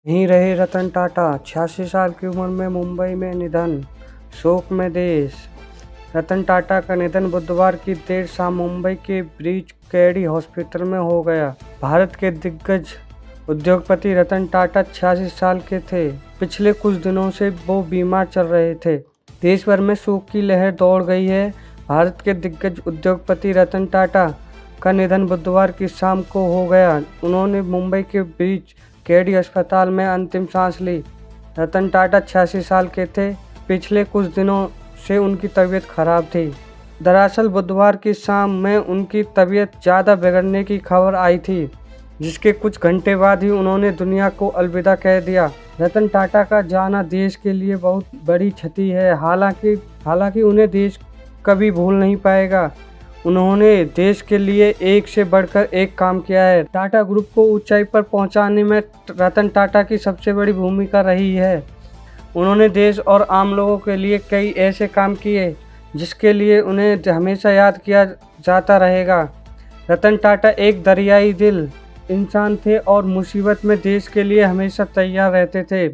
यहीं रहे रतन टाटा, 86 साल की उम्र में मुंबई में निधन, शोक में देश। रतन टाटा का निधन बुधवार की देर शाम मुंबई के ब्रीच कैडी हॉस्पिटल में हो गया। भारत के दिग्गज उद्योगपति रतन टाटा 86 साल के थे। पिछले कुछ दिनों से वो बीमार चल रहे थे। देश भर में शोक की लहर दौड़ गई है। भारत के दिग्गज उद्योगपति रतन टाटा का निधन बुधवार की शाम को हो गया। उन्होंने मुंबई के ब्रीच कैडी अस्पताल में अंतिम सांस ली। रतन टाटा 86 साल के थे। पिछले कुछ दिनों से उनकी तबीयत खराब थी। दरअसल बुधवार की शाम में उनकी तबीयत ज़्यादा बिगड़ने की खबर आई थी, जिसके कुछ घंटे बाद ही उन्होंने दुनिया को अलविदा कह दिया। रतन टाटा का जाना देश के लिए बहुत बड़ी क्षति है। हालांकि उन्हें देश कभी भूल नहीं पाएगा। उन्होंने देश के लिए एक से बढ़कर एक काम किया है। टाटा ग्रुप को ऊंचाई पर पहुंचाने में रतन टाटा की सबसे बड़ी भूमिका रही है। उन्होंने देश और आम लोगों के लिए कई ऐसे काम किए जिसके लिए उन्हें हमेशा याद किया जाता रहेगा। रतन टाटा एक दरियाई दिल इंसान थे और मुसीबत में देश के लिए हमेशा तैयार रहते थे।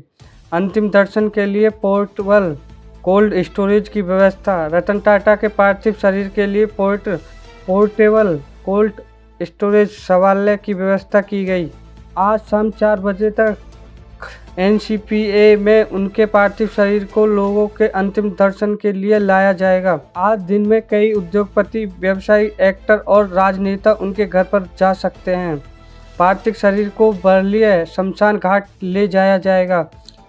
अंतिम दर्शन के लिए पोर्टेबल कोल्ड स्टोरेज की व्यवस्था। रतन टाटा के पार्थिव शरीर के लिए पोर्टेबल कोल्ड स्टोरेज शौचालय की व्यवस्था की गई। आज शाम 4 बजे तक NCPA में उनके पार्थिव शरीर को लोगों के अंतिम दर्शन के लिए लाया जाएगा। आज दिन में कई उद्योगपति, व्यवसायी, एक्टर और राजनेता उनके घर पर जा सकते हैं। पार्थिव शरीर को बर्लिया शमशान घाट ले जाया जाएगा।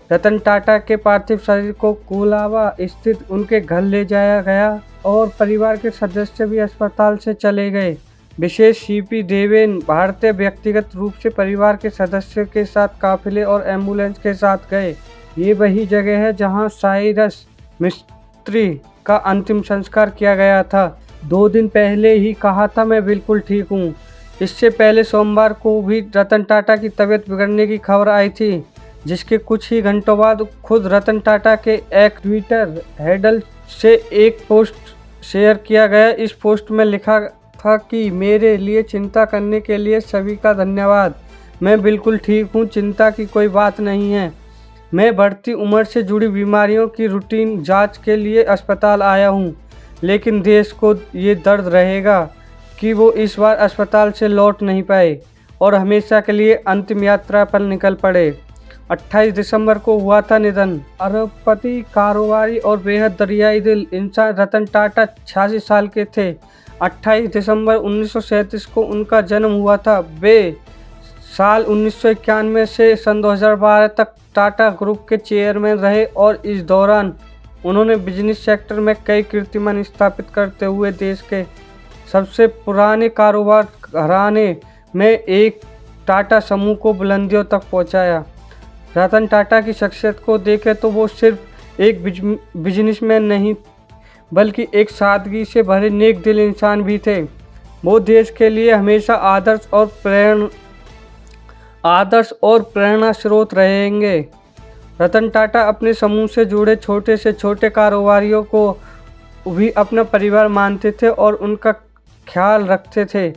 रतन टाटा के पार्थिव शरीर को कोलाबा स्थित उनके घर ले जाया गया और परिवार के सदस्य भी अस्पताल से चले गए। विशेष CP देवेन भारतीय व्यक्तिगत रूप से परिवार के सदस्यों के साथ काफिले और एम्बुलेंस के साथ गए। ये वही जगह है जहां साइरस मिस्त्री का अंतिम संस्कार किया गया था। 2 दिन पहले ही कहा था मैं बिल्कुल ठीक हूँ। इससे पहले सोमवार को भी रतन टाटा की तबीयत बिगड़ने की खबर आई थी, जिसके कुछ ही घंटों बाद खुद रतन टाटा के एक ट्विटर हैंडल से एक पोस्ट शेयर किया गया। इस पोस्ट में लिखा था कि मेरे लिए चिंता करने के लिए सभी का धन्यवाद। मैं बिल्कुल ठीक हूँ, चिंता की कोई बात नहीं है। मैं बढ़ती उम्र से जुड़ी बीमारियों की रूटीन जांच के लिए अस्पताल आया हूँ, लेकिन देश को ये दर्द रहेगा कि वो इस बार अस्पताल से लौट नहीं पाए और हमेशा के लिए अंतिम यात्रा पर निकल पड़े। 28 दिसंबर को हुआ था निधन। अरबपति, कारोबारी और बेहद दरियाई दिल इंसान रतन टाटा 86 साल के थे। 28 दिसंबर 1937 को उनका जन्म हुआ था। वे साल 1991 से सन 2012 तक टाटा ग्रुप के चेयरमैन रहे और इस दौरान उन्होंने बिजनेस सेक्टर में कई कीर्तिमान स्थापित करते हुए देश के सबसे पुराने कारोबार घराने में एक टाटा समूह को बुलंदियों तक पहुंचाया। रतन टाटा की शख्सियत को देखें तो वो सिर्फ एक बिजनेसमैन नहीं, बल्कि एक सादगी से भरे नेक दिल इंसान भी थे। वो देश के लिए हमेशा आदर्श और प्रेरणा स्रोत रहेंगे। रतन टाटा अपने समूह से जुड़े छोटे से छोटे कारोबारियों को भी अपना परिवार मानते थे और उनका ख्याल रखते थे।